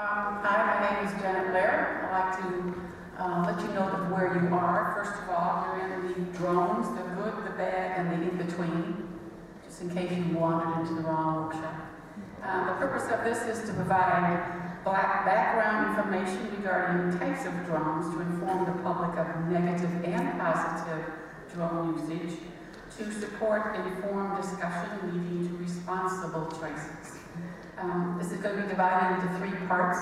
Hi, my name is Janet Blair. I'd like to let you know of where you are. First of all, you're in the drones, the good, the bad, and the in-between, just in case you wandered into the wrong workshop. The purpose of this is to provide background information regarding types of drones to inform the public of negative and positive drone usage, to support informed discussion leading to responsible choices. This is going to be divided into 3 parts.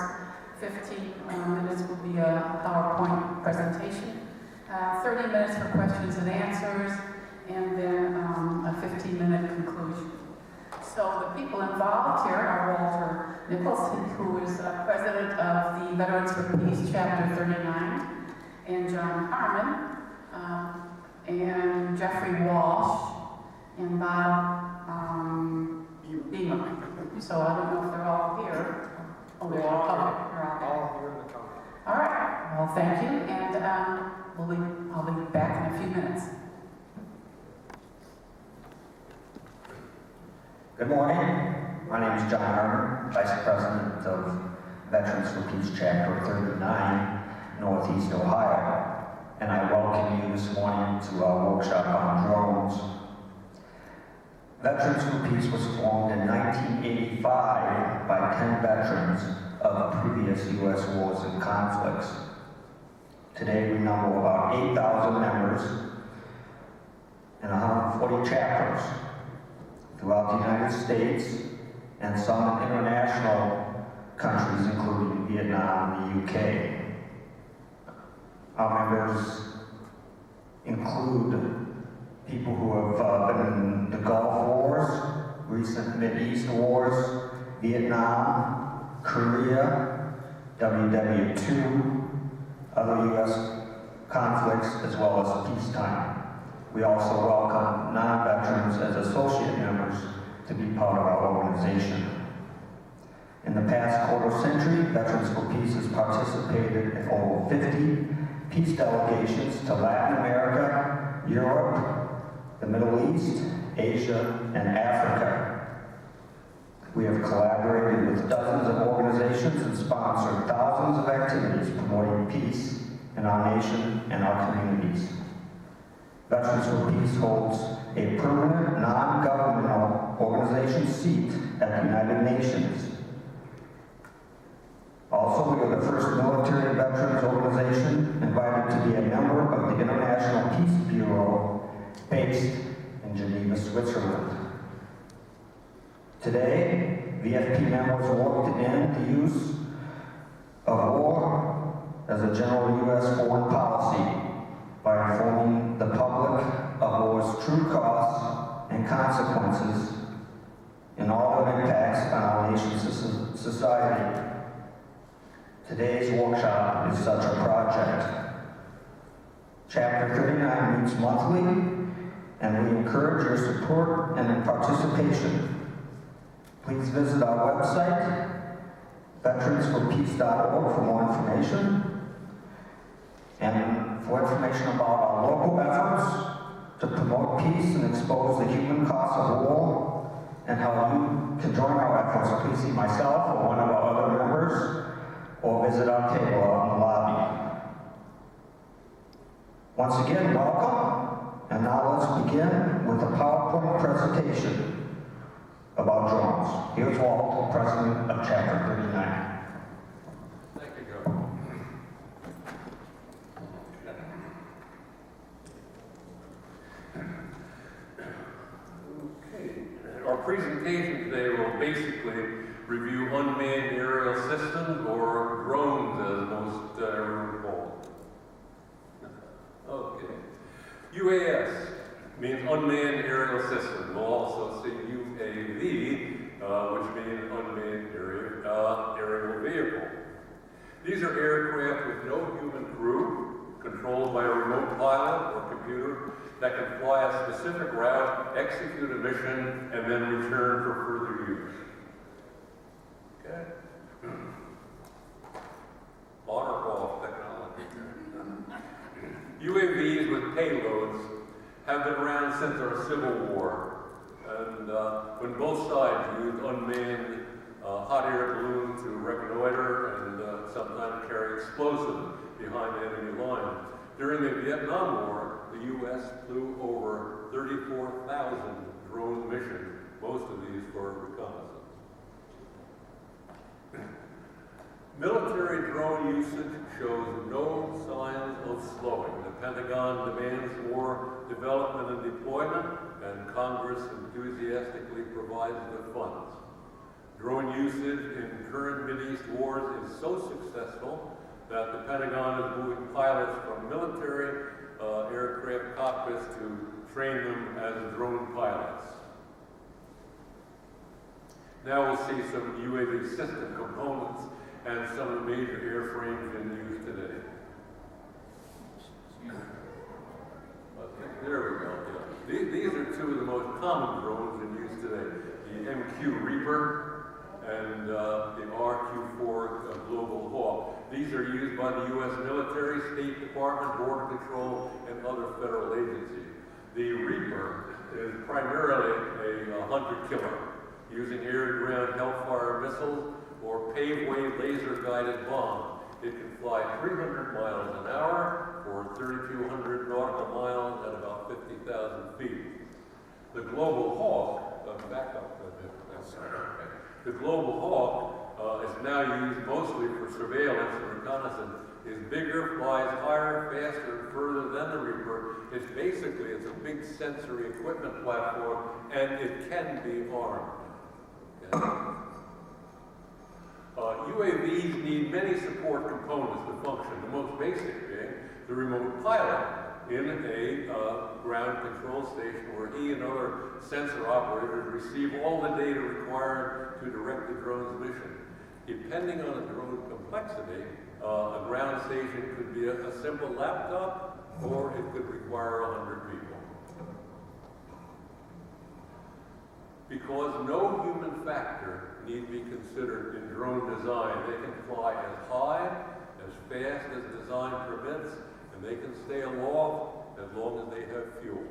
15 minutes will be a PowerPoint presentation, 30 minutes for questions and answers, and then a 15-minute conclusion. So the people involved here are Walter Nicholes, who is president of the Veterans for Peace Chapter 39, and John Harmon, and Jeffrey Walsh, and Bob Berner. So I don't know if they're all here. Oh, they're all public. All here in the company. All right. Well, thank you, and I'll be back in a few minutes. Good morning. My name is John Berner, Vice President of Veterans for Peace Chapter 39, Northeast Ohio, and I welcome you this morning to our workshop on drones. Veterans for Peace was formed in 1985 by 10 veterans of previous U.S. wars and conflicts. Today we number about 8,000 members and 140 chapters throughout the United States and some international countries, including Vietnam and the UK. Our members include people who have been in the Gulf Wars, recent Mideast Wars, Vietnam, Korea, WW2, other U.S. conflicts, as well as peacetime. We also welcome non-veterans as associate members to be part of our organization. In the past quarter century, Veterans for Peace has participated in over 50 peace delegations to Latin America, Europe, the Middle East, Asia, and Africa. We have collaborated with dozens of organizations and sponsored thousands of activities promoting peace in our nation and our communities. Veterans for Peace holds a permanent, non-governmental organization seat at the United Nations. Also, we are the first military veterans organization invited to be a member of the International Peace Bureau based in Geneva, Switzerland. Today, VFP members work to end the use of war as a general U.S. foreign policy by informing the public of war's true costs and consequences and all the impacts on our nation's society. Today's workshop is such a project. Chapter 39 meets monthly, and we encourage your support and participation. Please visit our website, veteransforpeace.org, for more information, and for information about our local efforts to promote peace and expose the human costs of war, and how you can join our efforts. Please see myself or one of our other members, or visit our table out in the lobby. Once again, welcome. And now let's begin with a PowerPoint presentation about drones. Here's Walt, President of Chapter 39. Thank you, Joe. Okay. Our presentation today will basically review unmanned aerial systems, or drones as most are called. Okay. UAS means unmanned aerial system. We'll also see UAV, which means unmanned aerial vehicle. These are aircraft with no human crew, controlled by a remote pilot or computer, that can fly a specific route, execute a mission, and then return for further use. Okay? Waterfall technology. UAVs with payloads have been around since our Civil War, and when both sides used unmanned hot air balloon to reconnoiter and sometimes carry explosives behind enemy lines. During the Vietnam War, the U.S. flew over 34,000 drone missions, most of these for reconnaissance. Military drone usage shows no signs of slowing. The Pentagon demands more development and deployment, and Congress enthusiastically provides the funds. Drone usage in current Mideast wars is so successful that the Pentagon is moving pilots from military aircraft cockpits to train them as drone pilots. Now we'll see some UAV system components and some of the major airframes in use today. There we go. Yeah. These are two of the most common drones in use today. The MQ Reaper and the RQ-4 Global Hawk. These are used by the U.S. military, State Department, Border Control, and other federal agencies. The Reaper is primarily a hunter-killer, using air-to-ground Hellfire missiles or paveway laser-guided bombs. It can fly 300 miles an hour or 3,200 nautical miles at about 50,000 feet. The Global Hawk, back up a bit. The Global Hawk is now used mostly for surveillance and reconnaissance. Is bigger, flies higher, faster, and further than the Reaper. It's a big sensory equipment platform, and it can be armed. Okay. UAVs need many support components to function, the most basic being the remote pilot in a ground control station where he and other sensor operators receive all the data required to direct the drone's mission. Depending on the drone complexity, a ground station could be a simple laptop, or it could require 100 people. Because no human factor need be considered in drone design. They can fly as high, as fast as design permits, and they can stay aloft as long as they have fuel.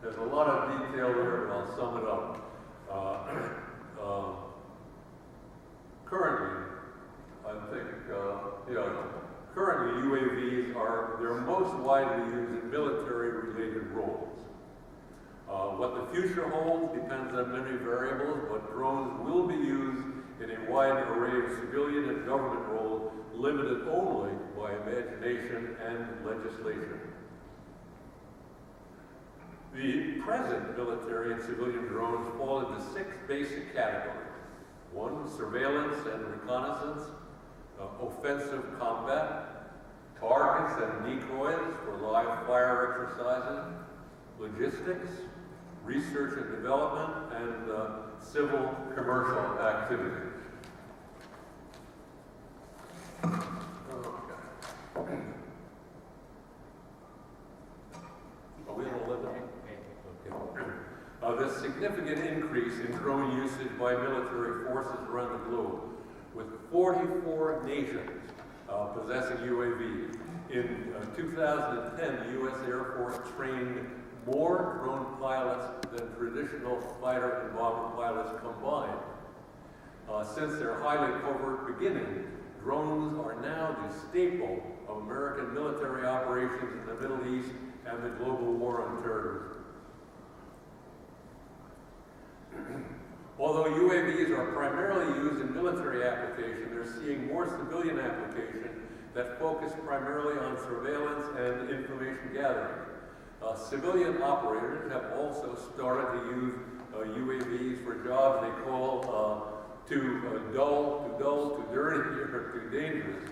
There's a lot of detail there, but I'll sum it up. Currently, I think, currently UAVs they're most widely used in military-related roles. What the future holds depends on many variables, but drones will be used in a wide array of civilian and government roles, limited only by imagination and legislation. The present military and civilian drones fall into 6 basic categories. 1, surveillance and reconnaissance, offensive combat, targets and decoys for live fire exercises, logistics, research and development, and civil commercial activities. Okay. Are we on 11? Okay. This significant increase in drone usage by military forces around the globe, with 44 nations possessing UAVs. In 2010, the U.S. Air Force trained more drone pilots than traditional fighter and bomber pilots combined. Since their highly covert beginning, drones are now the staple of American military operations in the Middle East and the global war on terrorism. Although UAVs are primarily used in military application, they're seeing more civilian application that focus primarily on surveillance and information gathering. Civilian operators have also started to use UAVs for jobs they call too dull, too dirty, or too dangerous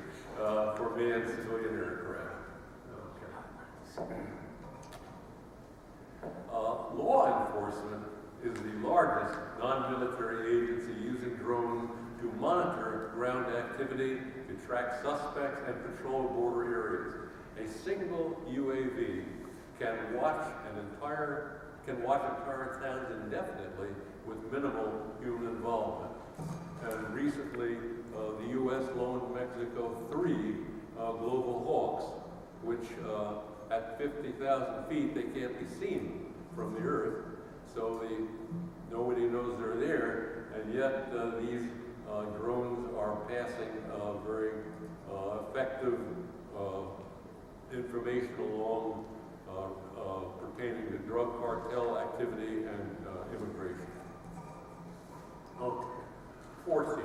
for manned civilian aircraft. Okay. Law enforcement is the largest non-military agency using drones to monitor ground activity, to track suspects, and patrol border areas. A single UAV can watch entire towns indefinitely with minimal human involvement. And recently, the U.S. loaned Mexico 3 Global Hawks, which at 50,000 feet, they can't be seen from the Earth. So nobody knows they're there. that these drones are passing very effective information along pertaining to drug cartel activity and immigration. Okay. 14.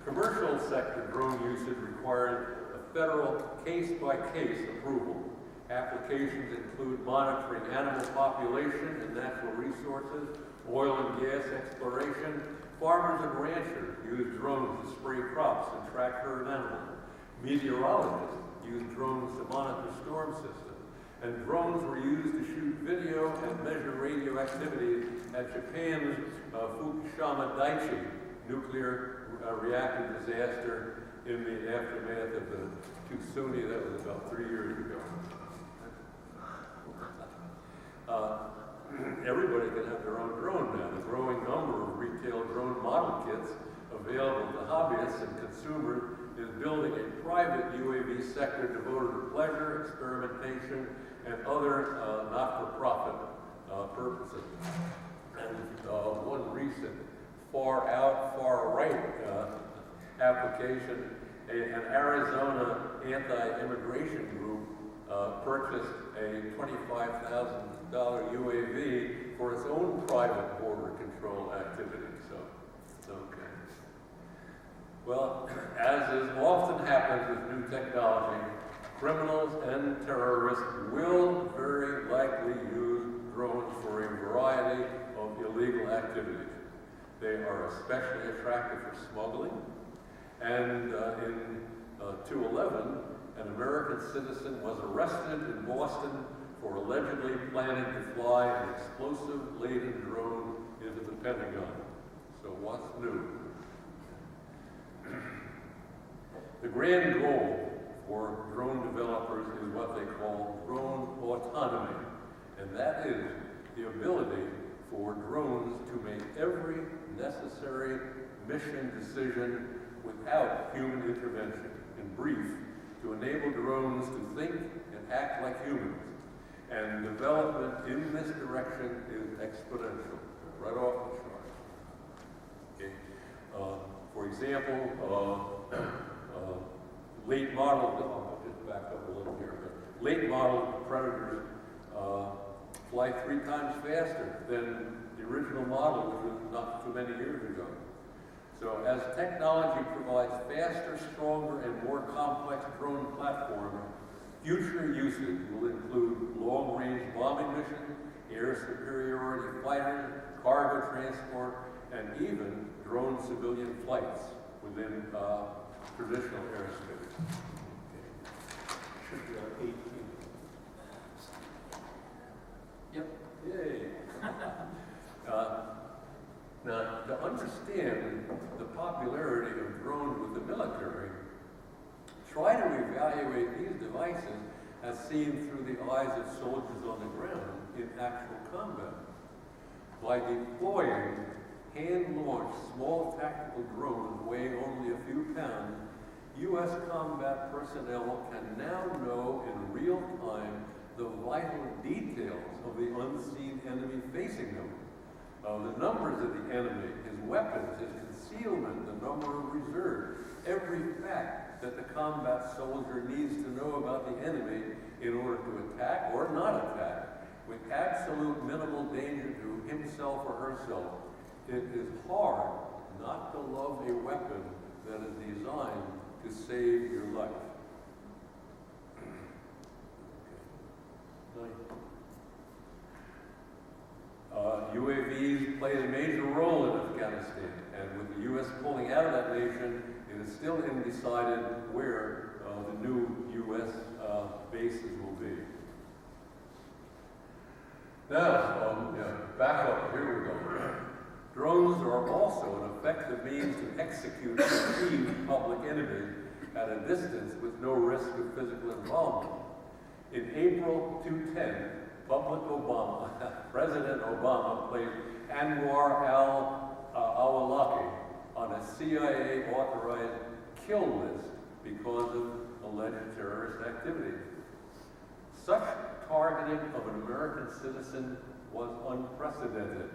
Commercial sector drone usage requires a federal case-by-case approval. Applications include monitoring animal population and natural resources, oil and gas exploration. Farmers and ranchers use drones to spray crops and track herd animals. Meteorologists use drones to monitor storm systems. And drones were used to shoot video and measure radioactivity at Japan's Fukushima Daiichi nuclear reactor disaster in the aftermath of the tsunami that was about 3 years ago. Everybody can have their own drone now. The growing number of retail drone model kits available to hobbyists and consumers is building a private UAV sector devoted to pleasure, experimentation, and other not-for-profit purposes. And one recent far-out, far-right application, an Arizona anti-immigration group purchased a $25,000 UAV for its own private border control activity. So, okay. Well, as is often happens with new technology, criminals and terrorists will very likely use drones for a variety of illegal activities. They are especially attractive for smuggling. And in 2011, an American citizen was arrested in Boston for allegedly planning to fly an explosive-laden drone into the Pentagon. So what's new? The grand goal for drone developers is what they call drone autonomy, and that is the ability for drones to make every necessary mission decision without human intervention. In brief, to enable drones to think and act like humans. And development in this direction is exponential, right off the chart. Okay. For example, late model, I'll just back up a little here, but late model Predators fly 3 times faster than the original model, which was not too many years ago. So as technology provides faster, stronger, and more complex drone platforms, future usage will include long-range bombing missions, air superiority fighters, cargo transport, and even drone civilian flights within traditional airspace. Okay. Should be on 18. Yep. Yay. Now, to understand the popularity of drones with the military, try to evaluate these devices as seen through the eyes of soldiers on the ground in actual combat. By deploying hand-launched small tactical drones weighing only a few pounds, U.S. combat personnel can now know in real time the vital details of the unseen enemy facing them. The numbers of the enemy, his weapons, his concealment, the number of reserves, every fact that the combat soldier needs to know about the enemy in order to attack or not attack, with absolute minimal danger to himself or herself. It is hard not to love a weapon that is designed to save your life. UAVs played a major role in Afghanistan, and with the U.S. pulling out of that nation, it is still undecided where the new U.S. bases will be. Now, back up, here we go. Drones are also an effective means to execute perceived public enemies at a distance with no risk of physical involvement. In April 2010, President Obama placed Anwar al-Awlaki on a CIA-authorized kill list because of alleged terrorist activity. Such targeting of an American citizen was unprecedented,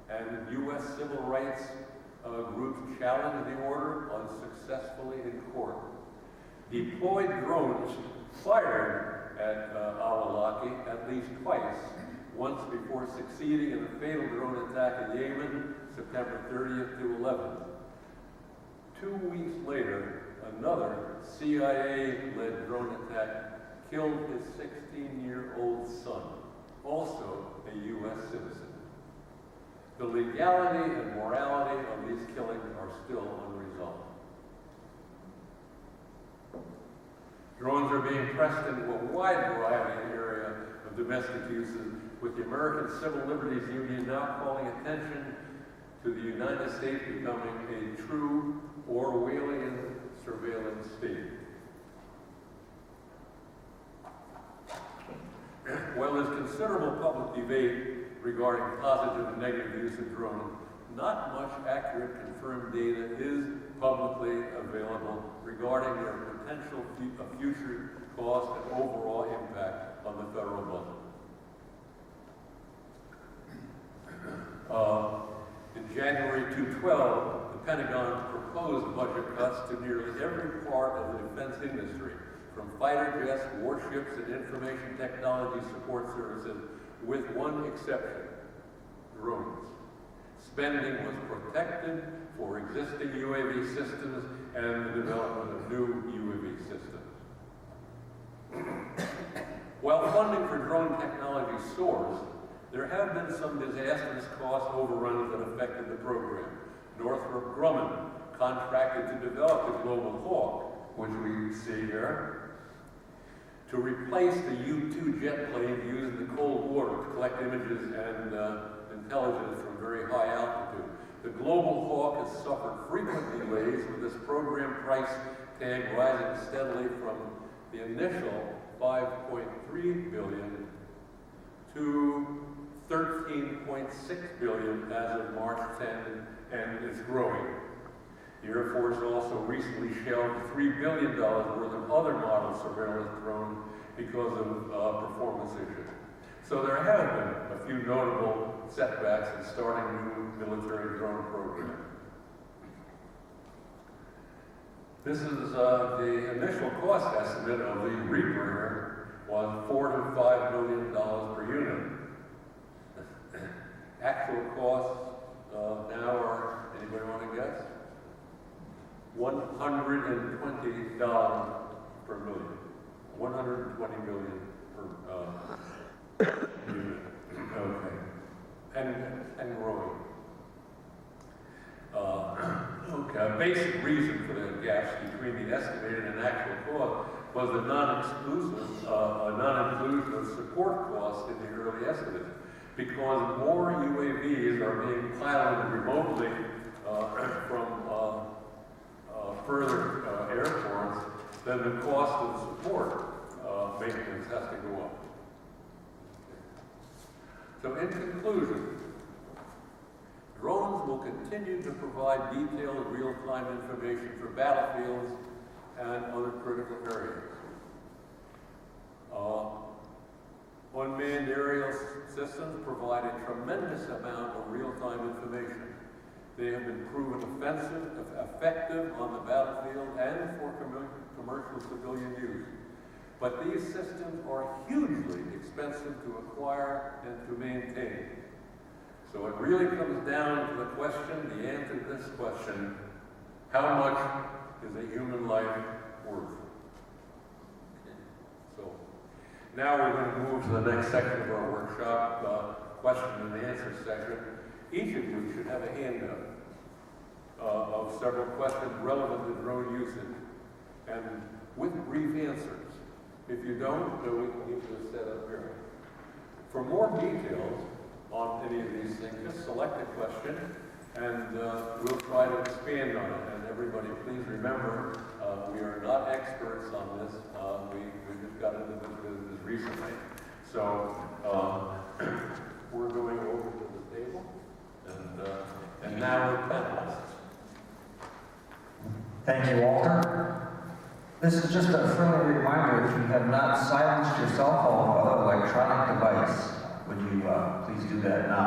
and U.S. civil rights groups challenged the order unsuccessfully in court. Deployed drones fired at Awalaki at least twice, once before succeeding in a fatal drone attack in Yemen, September 30th to 11th. 2 weeks later, another CIA-led drone attack killed his 16-year-old son, also a U.S. citizen. The legality and morality of these killings are still unresolved. Drones are being pressed into a wide variety area of domestic uses, with the American Civil Liberties Union now calling attention to the United States becoming a true Orwellian surveillance state. While there's considerable public debate regarding positive and negative use of drones, not much accurate confirmed data is publicly available regarding their potential future cost and overall impact on the federal budget. In January 2012, the Pentagon proposed budget cuts to nearly every part of the defense industry, from fighter jets, warships, and information technology support services, with one exception: drones. Spending was protected for existing UAV systems and the development of new UAV systems. While funding for drone technology soars, there have been some disastrous cost overruns that affected the program. Northrop Grumman contracted to develop the Global Hawk, which we see here, to replace the U-2 jet plane used in the Cold War to collect images and intelligence from very high altitude. The Global Hawk has suffered frequent delays, with this program price tag rising steadily from the initial $5.3 billion to $13.6 billion as of March 10, and it's growing. The Air Force also recently shelved $3 billion worth of other model surveillance drones because of performance issues. So there have been a few notable setbacks in starting new military drone programs. This is the initial cost estimate of the Reaper was $4 to $5 million per unit. Actual costs now are, anybody want to guess? $120 per million. 120 million per unit. Okay. And growing. Okay. A basic reason for the gaps between the estimated and actual cost was the non-inclusion of support costs in the early estimates, because more UAVs are being piloted remotely from further airports, then the cost of support maintenance has to go up. So in conclusion, drones will continue to provide detailed real-time information for battlefields and other critical areas. Unmanned aerial systems provide a tremendous amount of real-time information. They have been proven effective on the battlefield and for commercial civilian use. But these systems are hugely expensive to acquire and to maintain. So it really comes down to the answer to this question: how much is a human life worth? So now we're going to move to the next section of our workshop, question and answer section. Each of you should have a handout of several questions relevant to drone usage, and with brief answers. If you don't, we can give you a set up here. For more details on any of these things, just select a question, and we'll try to expand on it. And everybody, please remember, we are not experts on this. We just got into this business recently. So we're going over to the table, and now we're panelists. Thank you, Walter. This is just a friendly reminder: if you have not silenced your cell phone or other electronic device, would you please do that now?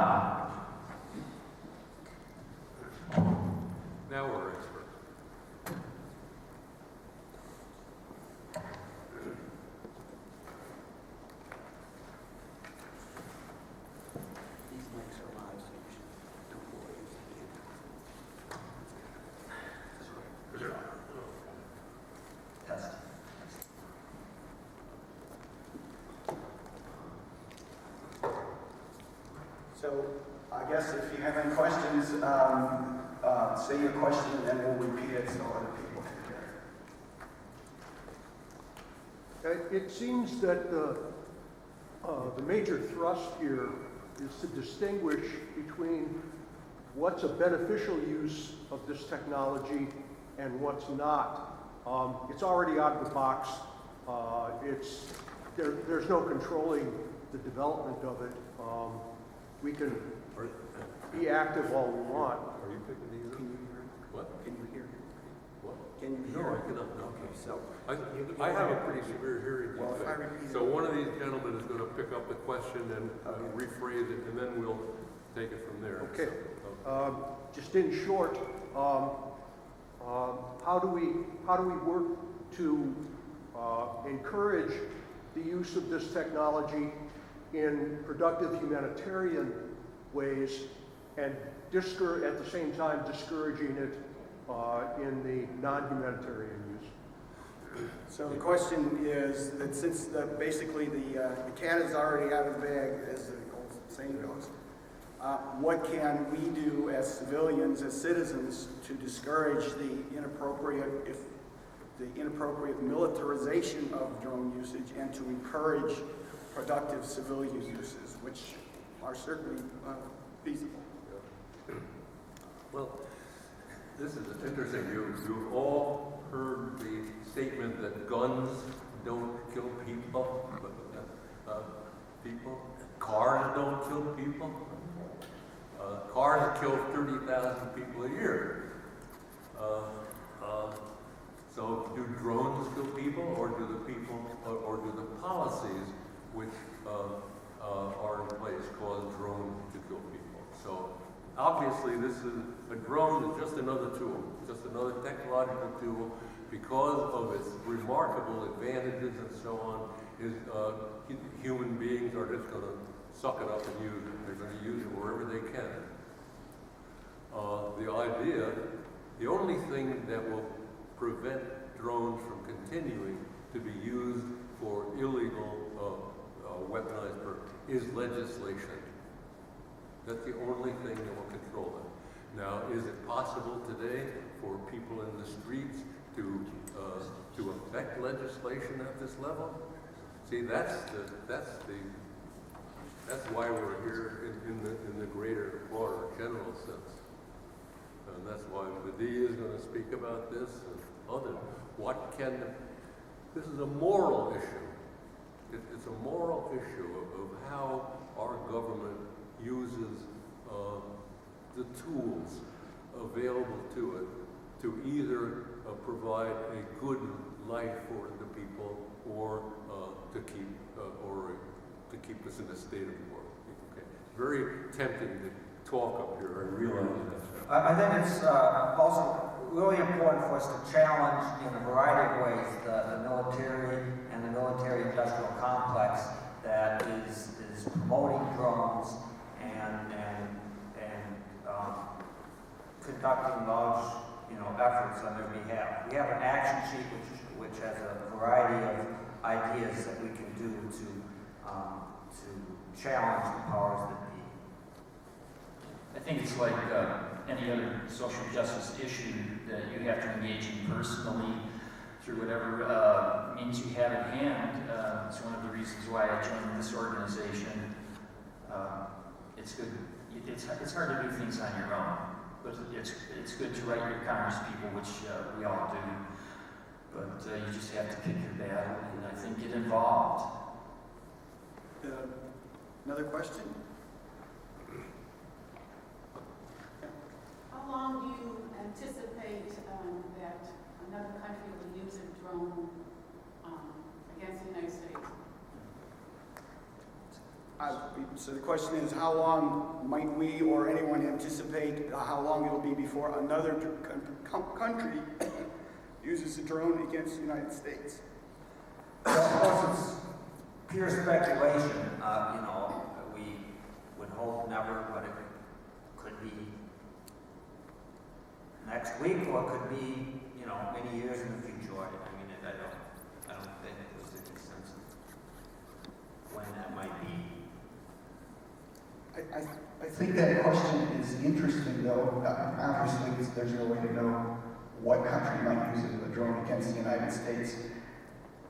So I guess if you have any questions, say your question and then we'll repeat it so other people can hear it. It seems that the major thrust here is to distinguish between what's a beneficial use of this technology and what's not. It's already out of the box. There's no controlling the development of it. We can be active all we want. Are you picking these up? Can you hear it? What? Can you hear it? What? Can you No, hear I it? cannot. No. Okay, so, I have a pretty severe hearing Well, if I defect. repeat So it- one of these gentlemen is going to pick up the question and rephrase it, and then we'll take it from there. Okay. So, Just in short, how do we work to encourage the use of this technology in productive humanitarian ways and at the same time discouraging it in the non-humanitarian use? so the question is that since basically the cat is already out of the bag, as the old saying goes, what can we do as civilians, as citizens, to discourage the inappropriate militarization of drone usage and to encourage productive civilian uses, which are certainly feasible? Well, this is interesting. You've all heard the statement that guns don't kill people, but cars don't kill people. Cars kill 30,000 people a year. So do drones kill people, or do the policies which are in place cause drones to kill people? So obviously a drone is just another tool, just another technological tool. Because of its remarkable advantages and so on, human beings are just going to suck it up and use it. They're going to use it wherever they can. The only thing that will prevent drones from continuing to be used for illegal weaponized purpose is legislation. That's the only thing that will control it. Now, is it possible today for people in the streets to affect legislation at this level? See, that's why we're here in the greater, broader, general sense. And that's why Medea is going to speak about this and others. This is a moral issue. It's a moral issue of how our government uses the tools available to it to either provide a good life for the people or to keep us in a state of war. Okay. It's very tempting to talk up here, I realize that. I think it's also really important for us to challenge in a variety of ways the military and the military-industrial complex that is promoting drones and conducting large efforts on their behalf. We have an action sheet which has a variety of ideas that we can do to challenge the powers that be. I think it's like any other social justice issue that you have to engage in personally through whatever means you have at hand. It's one of the reasons why I joined this organization. It's good. It's hard to do things on your own, but it's good to write your congresspeople, which we all do. But you just have to pick your battle, and I think get involved. Another question? How long do you anticipate that another country will use a drone against the United States? So the question is, how long might we or anyone anticipate how long it'll be before another country uses a drone against the United States? Well, of course, it's pure speculation. We would hope never, but it could be next week, or it could be, many years in the future. I don't think there's any sense of when that might be. I think that question is interesting, though. Obviously, there's no way to know what country might use a drone against the United States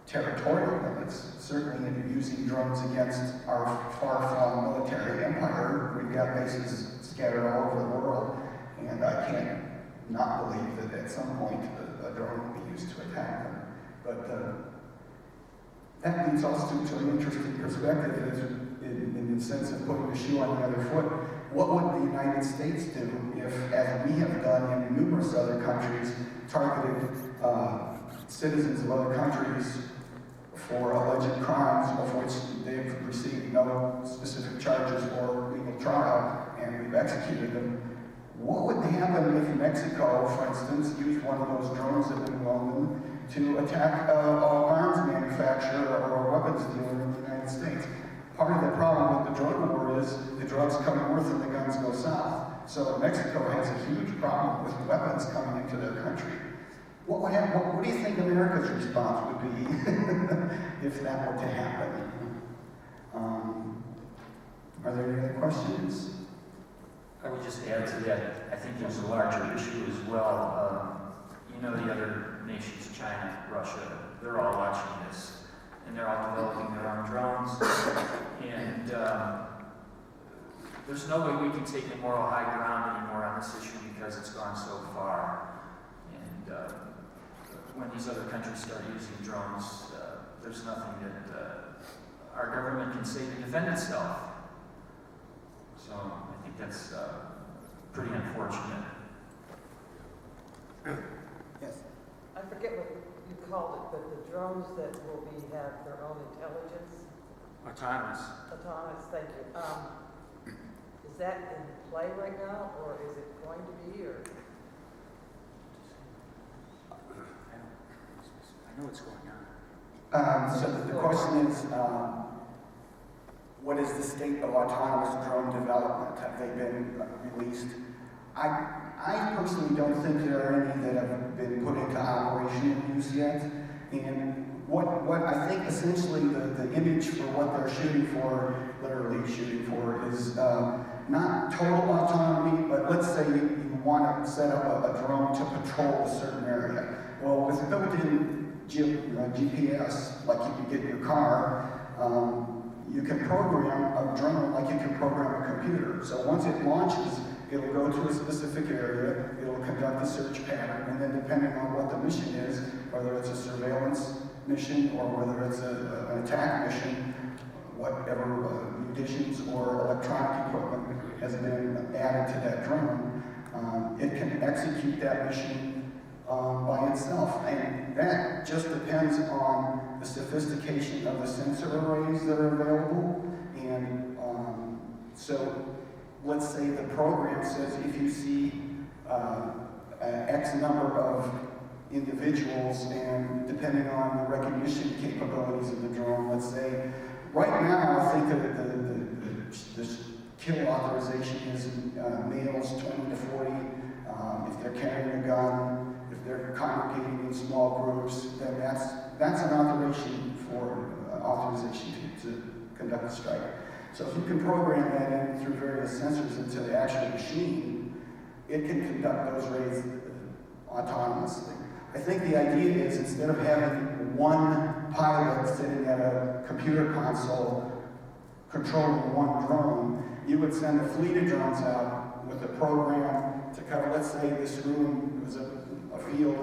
territorial limits. Certainly, if you're using drones against our far-flung military empire, we've got bases scattered all over the world, and I can't not believe that at some point a drone will be used to attack them. But that leads us to an interesting perspective in the sense of putting the shoe on the other foot. What would the United States do if, as we have done in numerous other countries, targeted citizens of other countries for alleged crimes of which they've received no specific charges or legal trial, and we've executed them? What would happen if Mexico, for instance, used one of those drones that have been well known to attack an arms manufacturer or a weapons dealer in the United States? Part of the problem with the drug war is the drugs come north and the guns go south. So Mexico has a huge problem with weapons coming into their country. What would happen? What do you think America's response would be if that were to happen? Are there any other questions? I would just add to that, I think there's a larger issue as well. You know, the other nations, China, Russia, they're all watching this, and they're all developing their own drones. And there's no way we can take the moral high ground anymore on this issue because it's gone so far. And when these other countries start using drones, there's nothing that our government can say to defend itself. So I think that's pretty unfortunate. Yes. I forget what you called it, but the drones that will have their own intelligence. Autonomous. Autonomous, thank you. Is that in play right now, or is it going to be, or? I know what's going on. So the question is, what is the state of autonomous drone development? Have they been released? I personally don't think there are any that have been put into operational use yet. And what I think essentially the image for what they're shooting for, literally shooting for, is not total autonomy, but let's say you want to set up a drone to patrol a certain area. Well, with built-in GPS, like you can get in your car, you can program a drone like you can program a computer. So once it launches, it'll go to a specific area, it'll conduct a search pattern, and then depending on what the mission is, whether it's a surveillance mission or whether it's an attack mission, whatever munitions or electronic equipment has been added to that drone, it can execute that mission by itself. And that just depends on the sophistication of the sensor arrays that are available. And so let's say the program says if you see X number of individuals, and depending on the recognition capabilities of the drone, let's say, right now I think that the kill authorization is males 20 to 40. If they're carrying a gun, if they're congregating in small groups, then that's an authorization to conduct a strike. So if you can program that in through various sensors into the actual machine, it can conduct those raids autonomously. I think the idea is instead of having one pilot sitting at a computer console controlling one drone, you would send a fleet of drones out with a program to cover, let's say this room was a field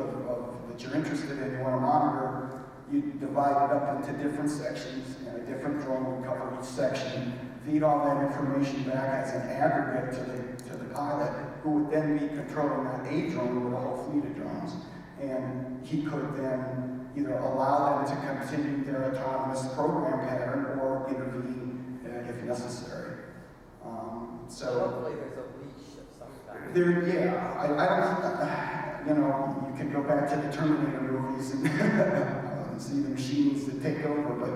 that you're interested in, you want to monitor, you divide it up into different sections, and a different drone would cover each section, feed all that information back as an aggregate to the pilot, who would then be controlling not a drone, but a whole fleet of drones. And he could then either allow them to continue their autonomous program pattern or intervene if necessary. So Hopefully there's a leash of some kind. I don't, you can go back to the Terminator movies and see the machines that take over, but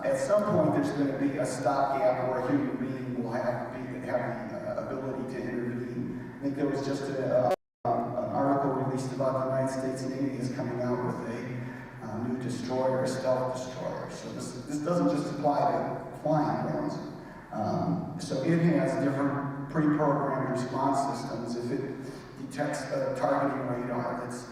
at some point there's going to be a stopgap where a human being will have the ability to intervene. I think there was just an article released about the United States Navy is coming out with a new destroyer, a stealth destroyer. So this doesn't just apply to flying drones. So it has different pre-programmed response systems. If it detects a targeting radar that's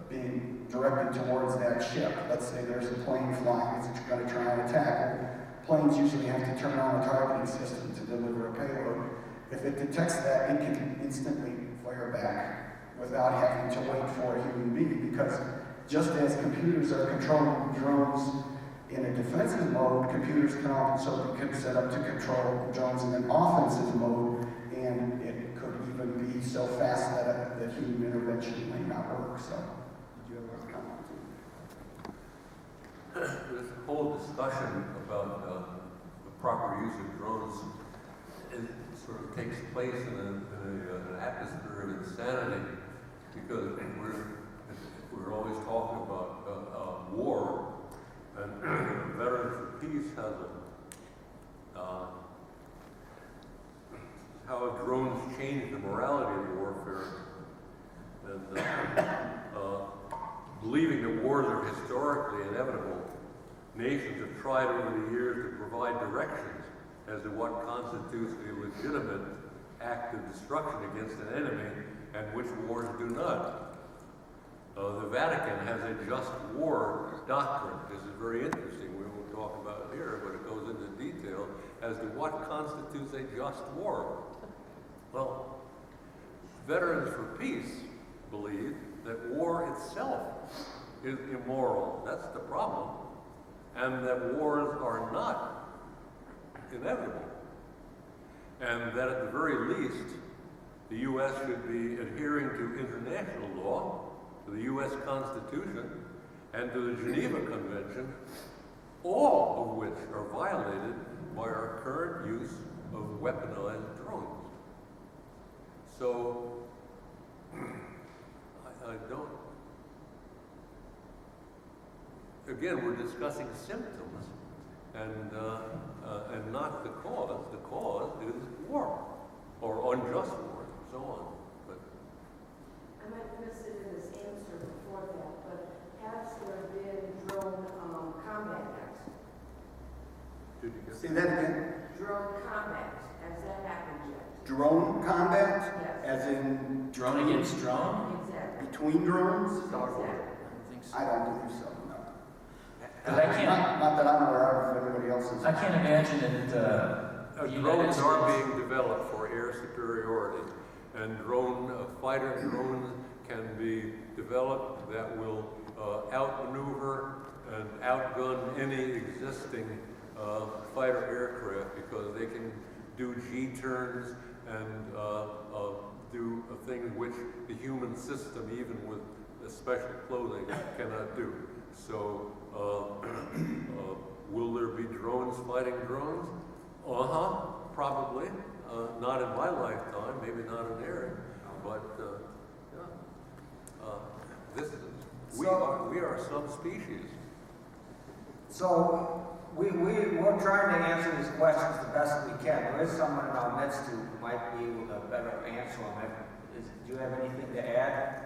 being directed towards that ship, let's say there's a plane flying that's going to try and attack. Planes usually have to turn on a targeting system to deliver a payload. If it detects that, it can instantly fire back without having to wait for a human being, because just as computers are controlling drones in a defensive mode, computers can also be set up to control drones in an offensive mode, and it could even be so fast that human intervention may not work. So, did you have a comment? This whole discussion about the proper use of drones, it sort of takes place in an atmosphere of insanity, because we're always talking about war, and Veterans for Peace has how drones change the morality of warfare, and believing that wars are historically inevitable. Nations have tried over the years to provide directions as to what constitutes a legitimate act of destruction against an enemy and which wars do not. The Vatican has a just war doctrine. This is very interesting. We won't talk about it here, but it goes into detail as to what constitutes a just war. Well, Veterans for Peace believe that war itself is immoral. That's the problem. And that wars are not inevitable. And that at the very least, the U.S. should be adhering to international law, to the U.S. Constitution, and to the Geneva Convention, all of which are violated by our current use of weaponized drones. So, I don't... Again, we're discussing symptoms and not the cause. The cause is war, or unjust war, and so on. But I might have missed it in his answer before that, but has there been drone combat acts? did you get Say that again. Drone combat, has that happened yet? Drone combat, Yes. as in Drone against drone? Exactly. between drones? Exactly. I don't think so. I don't believe so, no. But I can't, Not that I'm aware of, if anybody else is. I can't imagine that the United Drones are States- being developed for air superiority, and fighter drones can be developed that will outmaneuver and outgun any existing fighter aircraft, because they can do G-turns and do things which the human system, even with special clothing, cannot do. So, will there be drones fighting drones? Probably. Not in my lifetime, maybe not in Aaron, but we are some species. So we're trying to answer these questions the best we can. There is someone in our midst who might be able to better answer them. Do you have anything to add?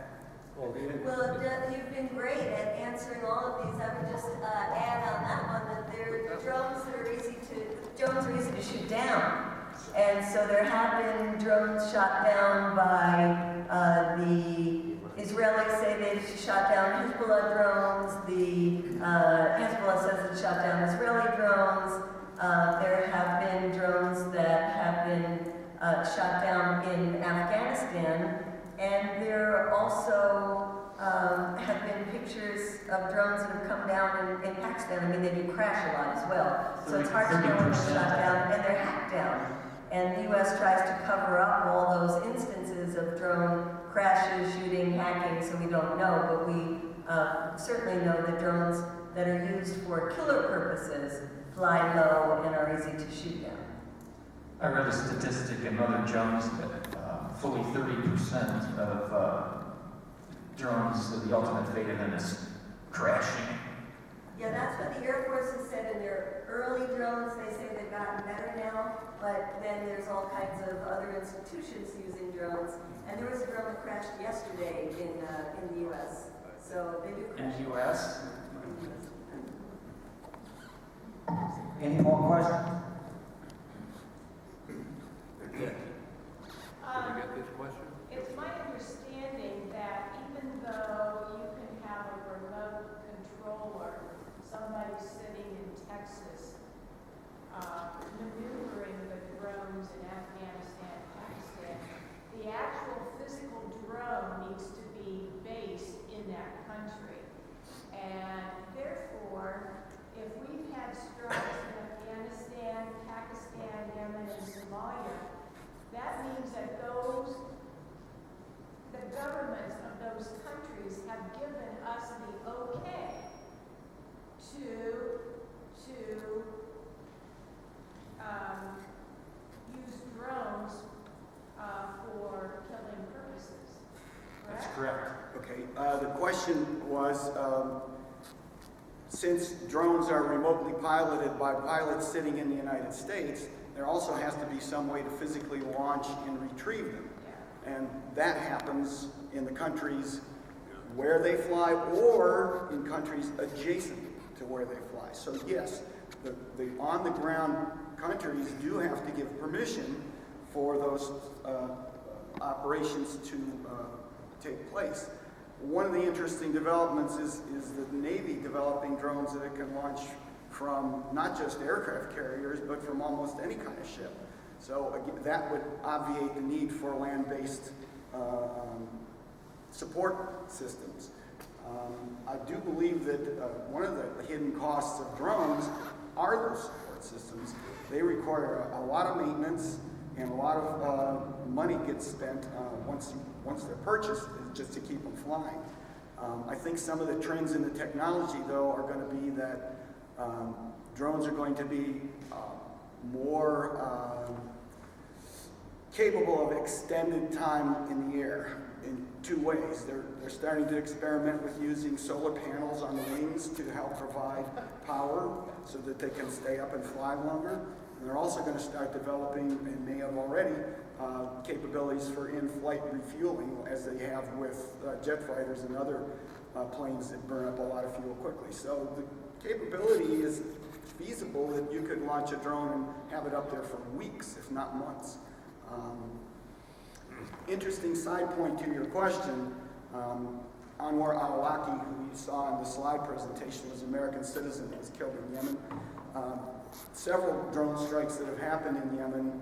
Well, you've been great at answering all of these. I would just add on that one that drones are easy to shoot down. And so there have been drones shot down by the Israelis say they've shot down Hezbollah drones. The Hezbollah says it shot down Israeli drones. There have been drones that have been shot down in Afghanistan. And there also have been pictures of drones that have come down in Pakistan. I mean, they do crash a lot as well. So it's hard to know when they're shot down and they're hacked down. And the U.S. tries to cover up all those instances of drone crashes, shooting, hacking, so we don't know. But we certainly know that drones that are used for killer purposes fly low and are easy to shoot down. I read a statistic in Mother Jones that fully 30% of drones, the ultimate fate of them is crashing. Yeah, that's what the Air Force has said in their early drones. They say they've gotten better now, but then there's all kinds of other institutions using drones. And there was a drone that crashed yesterday in the U.S. So they do crash. In the U.S.? Any more questions? Okay, the question was, since drones are remotely piloted by pilots sitting in the United States, there also has to be some way to physically launch and retrieve them. And that happens in the countries where they fly or in countries adjacent to where they fly. So yes, the on-the-ground countries do have to give permission for those operations to take place. One of the interesting developments is the Navy developing drones that it can launch from not just aircraft carriers, but from almost any kind of ship. So again, that would obviate the need for land-based support systems. I do believe that one of the hidden costs of drones are those support systems. They require a lot of maintenance, and a lot of money gets spent once they're purchased just to keep them flying. I think some of the trends in the technology, though, are going to be that drones are going to be more capable of extended time in the air in two ways. They're starting to experiment with using solar panels on the wings to help provide power so that they can stay up and fly longer. And they're also going to start developing, and may have already, capabilities for in-flight refueling, as they have with jet fighters and other planes that burn up a lot of fuel quickly. So the capability is feasible that you could launch a drone and have it up there for weeks, if not months. Interesting side point to your question, Anwar al-Awlaki, who you saw in the slide presentation, was an American citizen who was killed in Yemen. Several drone strikes that have happened in Yemen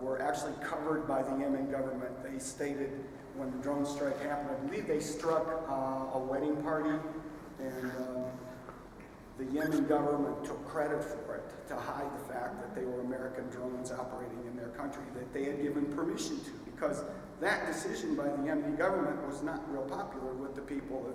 were actually covered by the Yemen government. They stated when the drone strike happened, I believe they struck a wedding party, and the Yemen government took credit for it to hide the fact that they were American drones operating in their country that they had given permission to, because that decision by the Yemeni government was not real popular with the people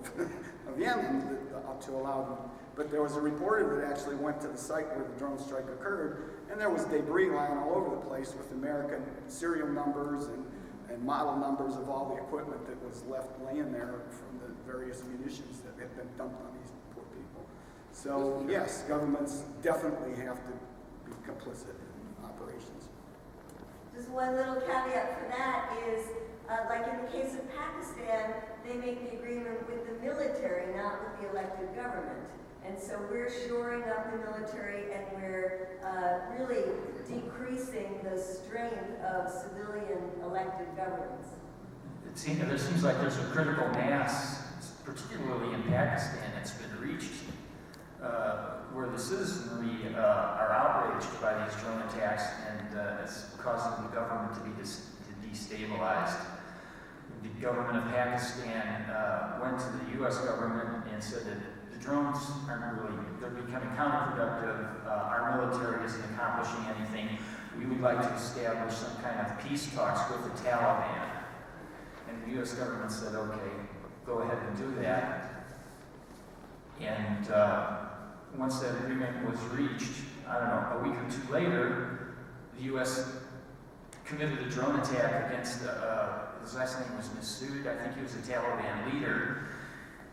of Yemen to allow them. But there was a reporter that actually went to the site where the drone strike occurred, and there was debris lying all over the place with American serial numbers and model numbers of all the equipment that was left laying there from the various munitions that had been dumped on these poor people. So yes, governments definitely have to be complicit in operations. Just one little caveat for that is, like in the case of Pakistan, they make the agreement with the military, not with the elected government. And so we're shoring up the military, and we're really decreasing the strength of civilian elected governments. There seems like there's a critical mass, particularly in Pakistan, that's been reached, where the citizenry are outraged by these drone attacks, and it's causing the government to be destabilized. The government of Pakistan went to the U.S. government and said that the drones aren't really, they're becoming counterproductive. Our military isn't accomplishing anything. We would like to establish some kind of peace talks with the Taliban. And the U.S. government said, okay, go ahead and do that. And once that agreement was reached, I don't know, a week or two later, the U.S. committed a drone attack against, his last name was Masood, I think he was a Taliban leader.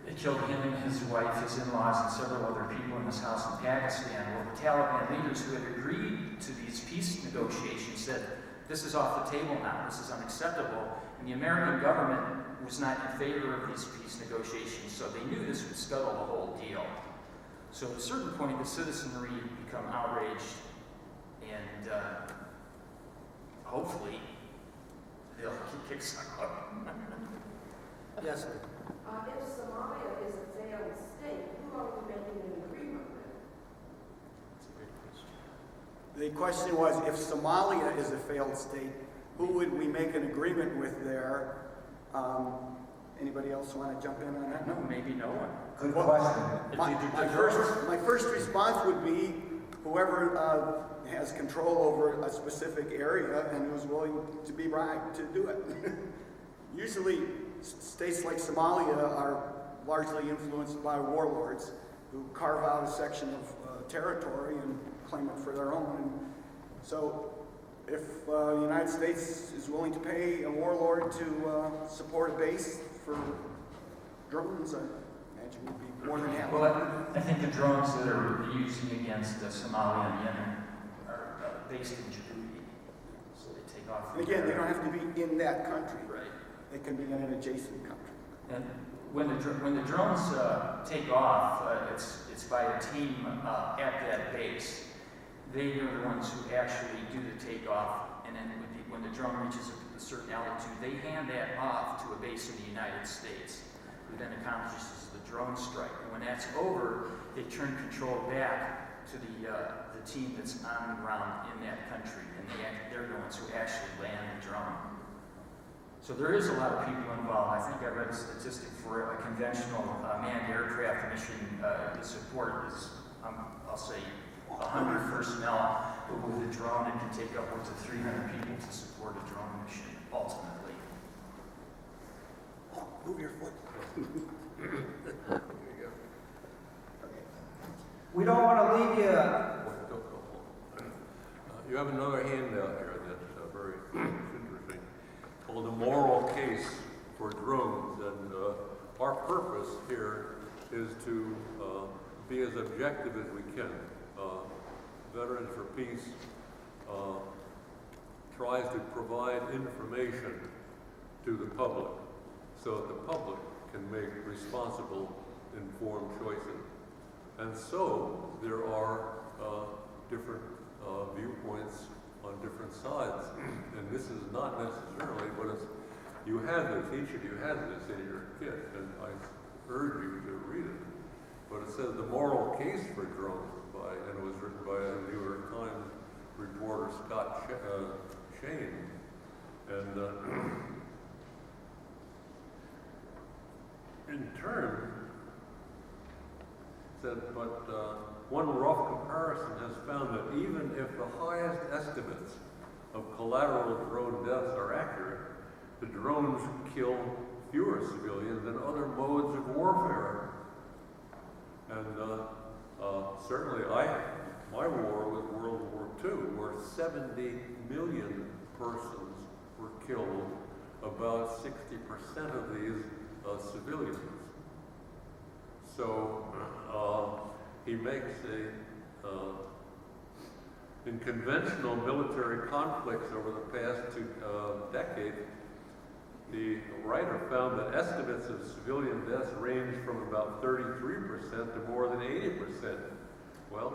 It killed him and his wife, his in-laws, and several other people in his house in Pakistan. Well, the Taliban leaders who had agreed to these peace negotiations said, this is off the table now, this is unacceptable. And the American government was not in favor of these peace negotiations, so they knew this would scuttle the whole deal. So at a certain point, the citizenry become outraged, and hopefully they'll kick some up. Yes, sir. If Somalia is a failed state, who are we making an agreement with? The question was, if Somalia is a failed state, who would we make an agreement with there? Anybody else want to jump in on that? No, maybe no one. Good question. My first response would be whoever has control over a specific area and who's willing to be bribed to do it. Usually, states like Somalia are largely influenced by warlords who carve out a section of territory and claim it for their own. And so if the United States is willing to pay a warlord to support a base for drones, I imagine would be more than happy. Well, I think the drones that are using against Somalia and Yemen are based in Djibouti, so they take off. And again, they don't have to be in that country. Right. They can be in an adjacent country. And when the drones take off, it's by a team at that base. They are the ones who actually do the takeoff, and then when the drone reaches a certain altitude, they hand that off to a base in the United States, who then accomplishes the drone strike. And when that's over, they turn control back to the team that's on the ground in that country, and they're the ones who actually land the drone. So there is a lot of people involved. I think I read a statistic for a conventional manned aircraft mission. The support is, I'll say, 100 personnel, but with a drone, it can take upwards of 300 people to support a drone mission, ultimately. Oh, move your foot. There you go. We don't want to leave you. You have another handout here that's very interesting, called the moral case for drones, and our purpose here is to be as objective as we can. Veterans for Peace tries to provide information to the public so that the public can make responsible, informed choices. And so there are different viewpoints on different sides. And this is not necessarily, but it's, you have this, each of you has this in your kit, and I urge you to read it. But it says the moral case for drones and it was written by a New York Times reporter, Scott Shane. And in turn, said, but one rough comparison has found that even if the highest estimates of collateral drone deaths are accurate, the drones kill fewer civilians than other modes of warfare. And certainly my war was World War II, where 70 million persons were killed, about 60% of these civilians. So he makes in conventional military conflicts over the past 2 decades, the writer found that estimates of civilian deaths range from about 33% to more than 80%. Well,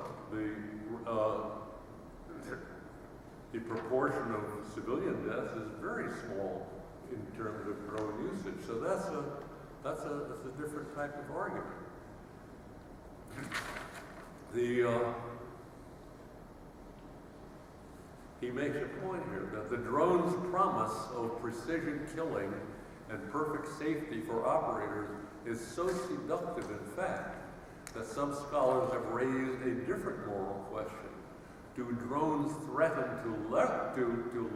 the proportion of civilian deaths is very small in terms of drone usage. So that's a different type of argument. He makes a point here that the drone's promise of precision killing and perfect safety for operators is so seductive, in fact, that some scholars have raised a different moral question. Do drones threaten to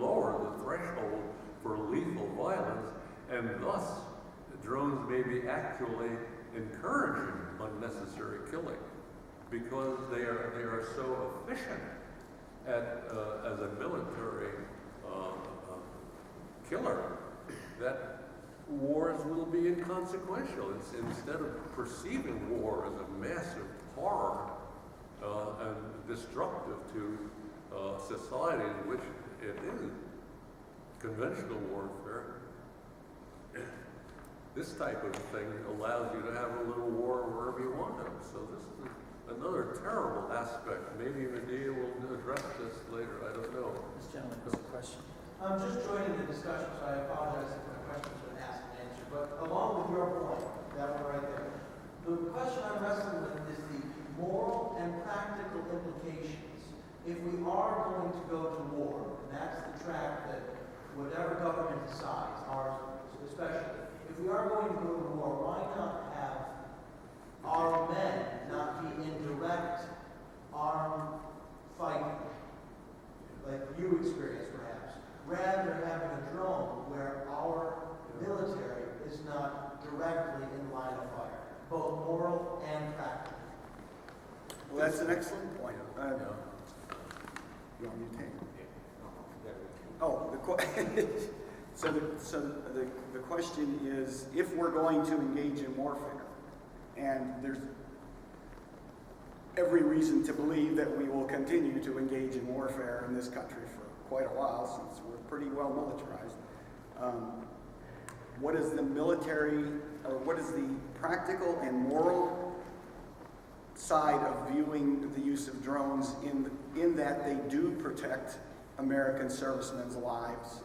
lower the threshold for lethal violence, and thus drones may be actually encouraging unnecessary killing because they are so efficient as a military killer that wars will be inconsequential. Instead of perceiving war as a massive horror and destructive to society in which it is conventional warfare, this type of thing allows you to have a little war wherever you want them. So this is another terrible aspect. Maybe Medea will address this later, I don't know. This gentleman has a question. I'm just joining the discussion, so I apologize if my question's been asked and answered. But along with your point, that one right there, the question I'm wrestling with is the moral and practical implications. If we are going to go to war, and that's the track that whatever government decides, ours especially, if we are going to go to war, why not have our men not be in direct armed fighting, like you experienced perhaps, rather having a drone where our military is not directly in line of fire, both moral and practical? Well, that's an excellent point. You want me to take it? Oh, So the question is, if we're going to engage in warfare, and there's every reason to believe that we will continue to engage in warfare in this country for quite a while, since we're pretty well militarized, what is the military, or what is the practical and moral side of viewing the use of drones in that they do protect American servicemen's lives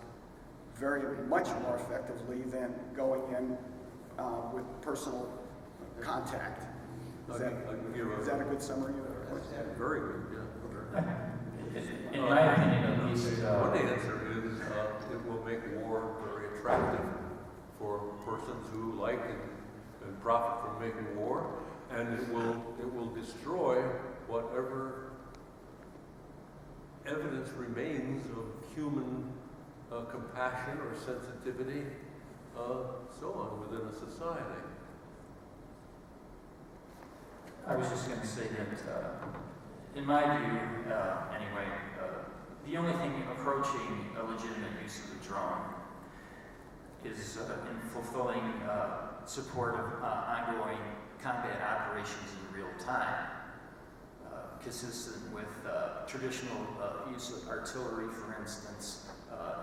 very much more effectively than going in with personal contact? Is that a good summary of the question? Very good, yeah. In my opinion, at least, One answer is it will make war very attractive for persons who like and profit from making war, and it will destroy whatever evidence remains of human compassion or sensitivity, so on, within a society. I was just going to say that, in my view, anyway, the only thing approaching a legitimate use of the drone is in fulfilling support of ongoing combat operations in real time, consistent with traditional use of artillery, for instance,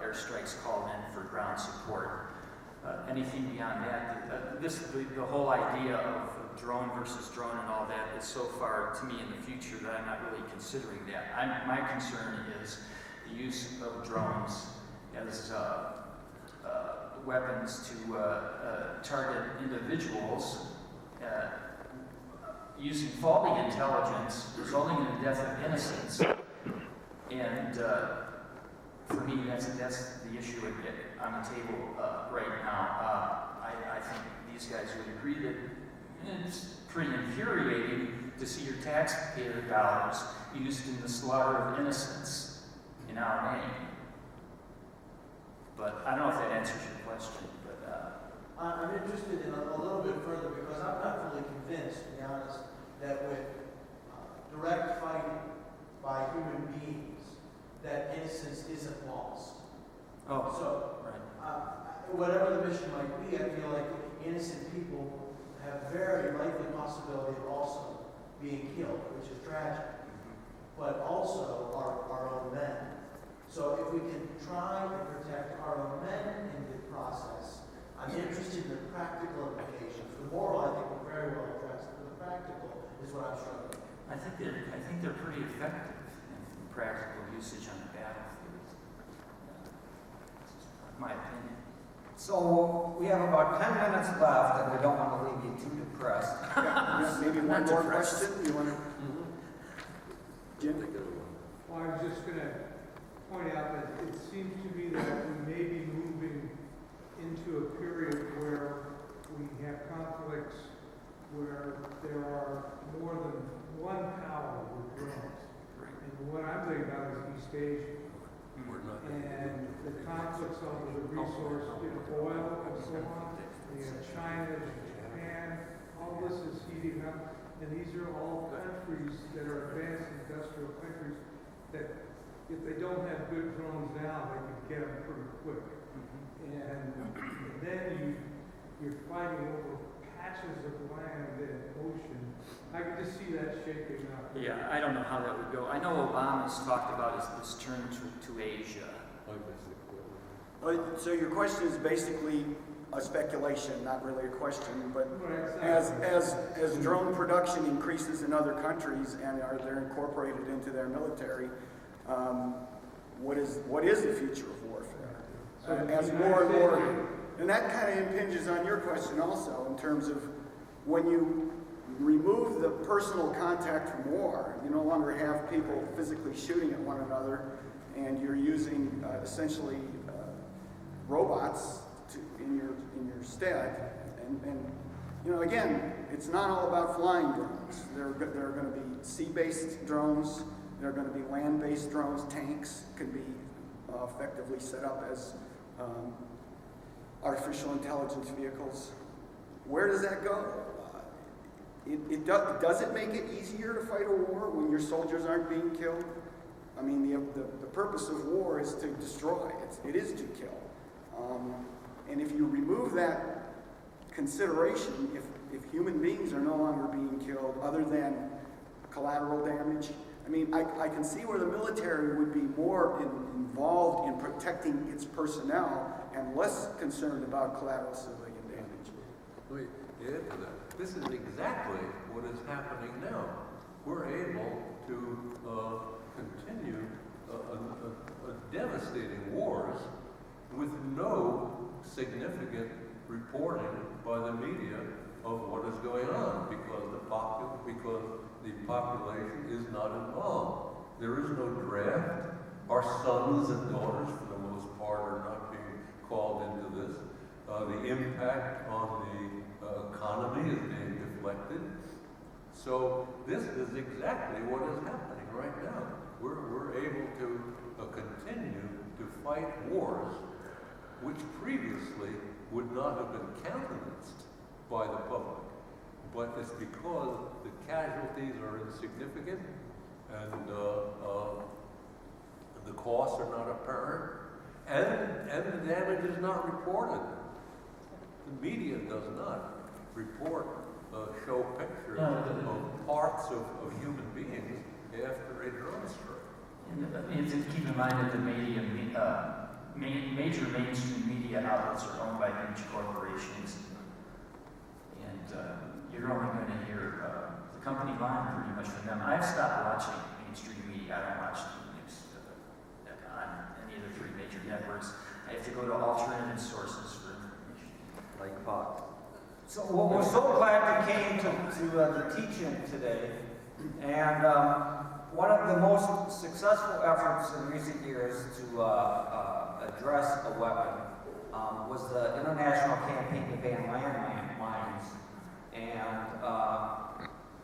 airstrikes called in for ground support. Anything beyond that, the whole idea of drone versus drone and all that is so far to me in the future that I'm not really considering that. My concern is the use of drones as weapons to target individuals using faulty intelligence, resulting in the death of innocents. And for me, that's the issue on the table right now. I think these guys would agree that it's pretty infuriating to see your taxpayer dollars used in the slaughter of innocents in our name. But I don't know if that answers your question. But I'm interested in a little bit further because I'm not fully convinced, to be honest, that with direct fighting by human beings, that innocence isn't lost. Oh, so, right. Whatever the mission might be, I feel like innocent people have very likely possibility of also being killed, which is tragic, but also our own men. So if we can try to protect our own men in the process, I'm interested in the practical implications. The moral, I think, we're very well addressed, but the practical is what I'm struggling with. I think they're pretty effective in practical usage on the battlefield. My opinion. So we have about 10 minutes left, and we don't want to leave you too depressed. Maybe one more question. You want to? Jim? Well, I was just going to point out that it seems to me that we may be moving into a period where we have conflicts where there are more than one power with drones. And what I'm thinking about is East Asia. And the conflicts over the resource, oil and so on. You have China, Japan, all this is heating up. And these are all countries that are advanced industrial countries that if they don't have good drones now, they can get them pretty quick. And then you're fighting over patches of land and ocean. I can just see that shaping up. Yeah, I don't know how that would go. I know Obama's talked about this turn to Asia. So your question is basically a speculation, not really a question, but as drone production increases in other countries and they're incorporated into their military, what is the future of warfare? As more and more, and that kind of impinges on your question also in terms of when you remove the personal contact from war, you no longer have people physically shooting at one another, and you're using essentially robots in your stead. And again, it's not all about flying drones. There are going to be sea-based drones. There are going to be land-based drones. Tanks could be effectively set up as artificial intelligence vehicles. Where does that go? Does it make it easier to fight a war when your soldiers aren't being killed? I mean, the purpose of war is to destroy. It is to kill. And if you remove that consideration, if human beings are no longer being killed other than collateral damage, I mean, I can see where the military would be more involved in protecting its personnel and less concerned about collateral civilian damage. Let me add to that. This is exactly what is happening now. We're able to continue a devastating wars with no significant reporting by the media of what is going on because the population is not involved. There is no draft. Our sons and daughters, for the most part, are not being called into this. The impact on the economy is being deflected. So this is exactly what is happening right now. We're able to continue to fight wars which previously would not have been countenanced by the public. But it's because the casualties are insignificant and the costs are not apparent and the damage is not reported. The media does not report, show pictures of parts of human beings after a drone strike. And to keep in mind that the media, major mainstream media outlets are owned by huge corporations. And you're only going to hear the company line pretty much from them. I've stopped watching mainstream media. I don't watch the news on any of the three major networks. I have to go to alternative sources for information. Like Fox. So we're so glad you came to the teach-in today. And one of the most successful efforts in recent years to address a weapon was the international campaign to ban landmines. And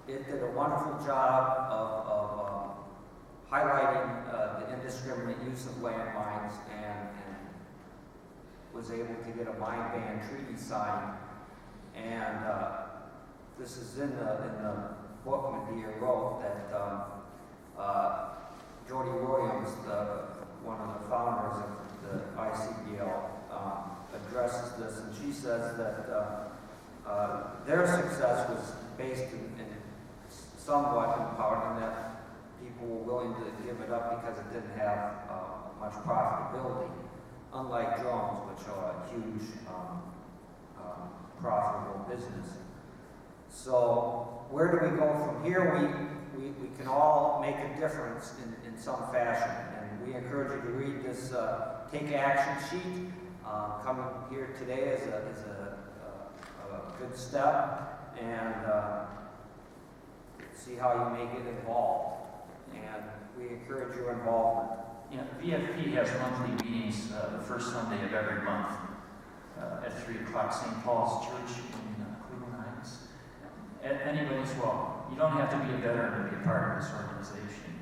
it did a wonderful job of highlighting the indiscriminate use of landmines and was able to get a mine ban treaty signed. And this is in the book Medea wrote that Jody Williams, one of the founders of the ICBL, addresses this, and she says that their success was based in somewhat in part in that people were willing to give it up because it didn't have much profitability, unlike drones, which are a huge profitable business. So where do we go from here? We can all make a difference in some fashion, and we encourage you to read this Take Action sheet. Coming here today is a good step, and see how you may get involved. And we encourage your involvement. Yeah, VFP has monthly meetings the first Sunday of every month at 3 o'clock, St. Paul's Church in Cleveland Heights. Anybody's welcome. You don't have to be a veteran to be a part of this organization.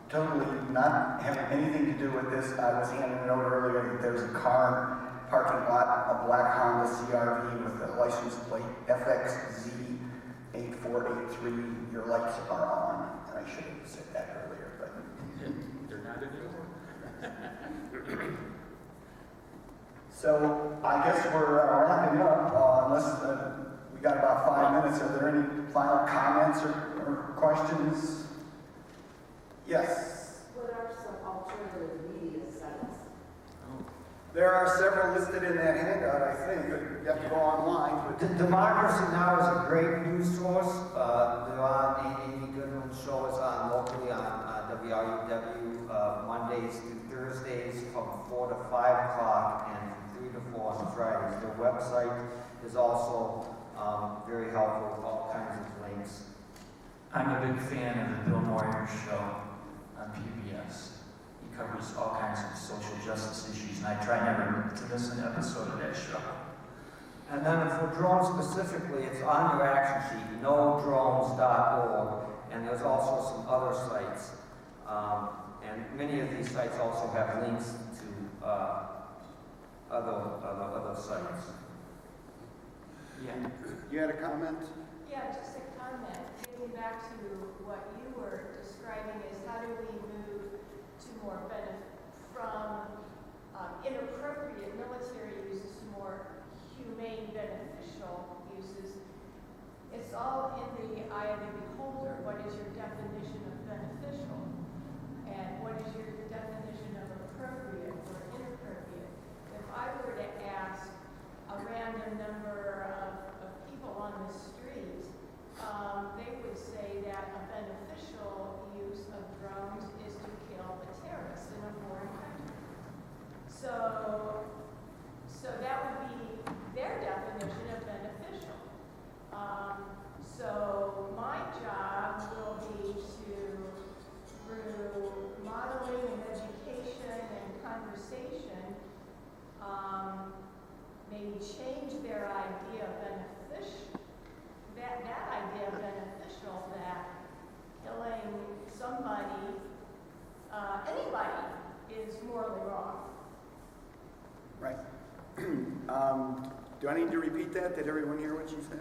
Totally not having anything to do with this. I was handing a note earlier that there's a car parking lot, a black Honda CRV with a license plate FXZ8483. Your lights are on. And I should have said that earlier, but they're not anymore. So I guess we're wrapping up. Unless we got about 5 minutes. Are there any final comments or questions? Yes. What are some alternative media sites? There are several listed in that handout, I think. You have to go online. But Democracy Now! Is a great news source. They're on Amy Goodman's show is on locally on WRUW Mondays through Thursdays from 4 to 5 o'clock and from 3 to 4 on Fridays. Their website is also very helpful with all kinds of links. I'm a big fan of the Bill Moyer show on PBS. He covers all kinds of social justice issues, and I try never to miss an episode of that show. And then for drones specifically, it's on your action sheet, nodrones.org, and there's also some other sites. And many of these sites also have links to other sites. Yeah. you had a comment? Yeah, just a comment. Getting back to what you were describing is how do we move to more benefit from all in the eye of the beholder. What is your definition of beneficial? And what is your definition of appropriate or inappropriate? If I were to ask a random number of people on the street, they would say that a beneficial use of drones is to kill a terrorist in a foreign country. So that would be their definition of beneficial. So my job will be to, through modeling and education and conversation, maybe change their idea of beneficial, that idea of beneficial, that killing somebody, anybody, is morally wrong. Right. Do I need to repeat that? Did everyone hear what she said?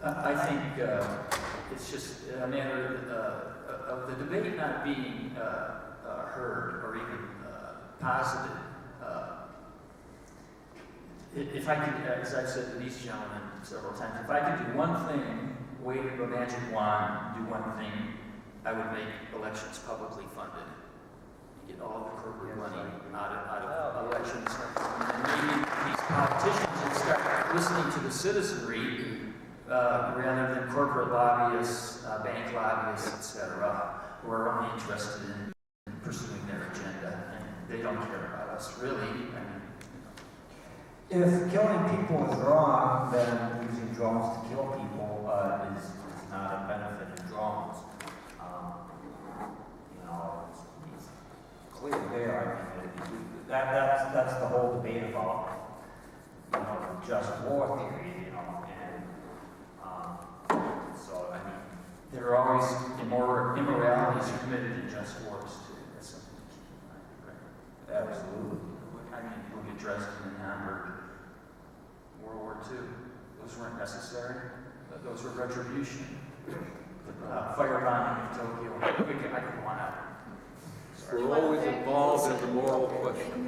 I think it's just a matter of the debate not being heard or even posited. If I could, as I've said to these gentlemen several times, if I could do one thing, wave a magic wand, do one thing, I would make elections publicly funded. Get all of the corporate money out of elections. And maybe these politicians would start listening to the citizenry rather than corporate lobbyists, bank lobbyists, etc., who are only interested in pursuing their agenda. And they don't care about us, really. I mean, If killing people is wrong, then using drones to kill people is not a benefit of drones. You know, it's clear there. I mean, that's the whole debate about, you know, just war theory, you know, and so I mean, there are always immoralities committed in just wars too. That's something to keep in mind, right? absolutely. I mean, look at Dresden and Hamburg, World War II. Those weren't necessary, but those were retribution. Firebombing of Tokyo. I could go on out. We're always involved in the moral question.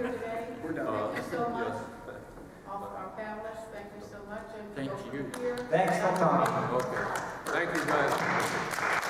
We're done. Thank you so much. Yes. All of our panelists, thank you so much. And Thank go you. from here. Thanks for coming. Okay. Thank you, guys.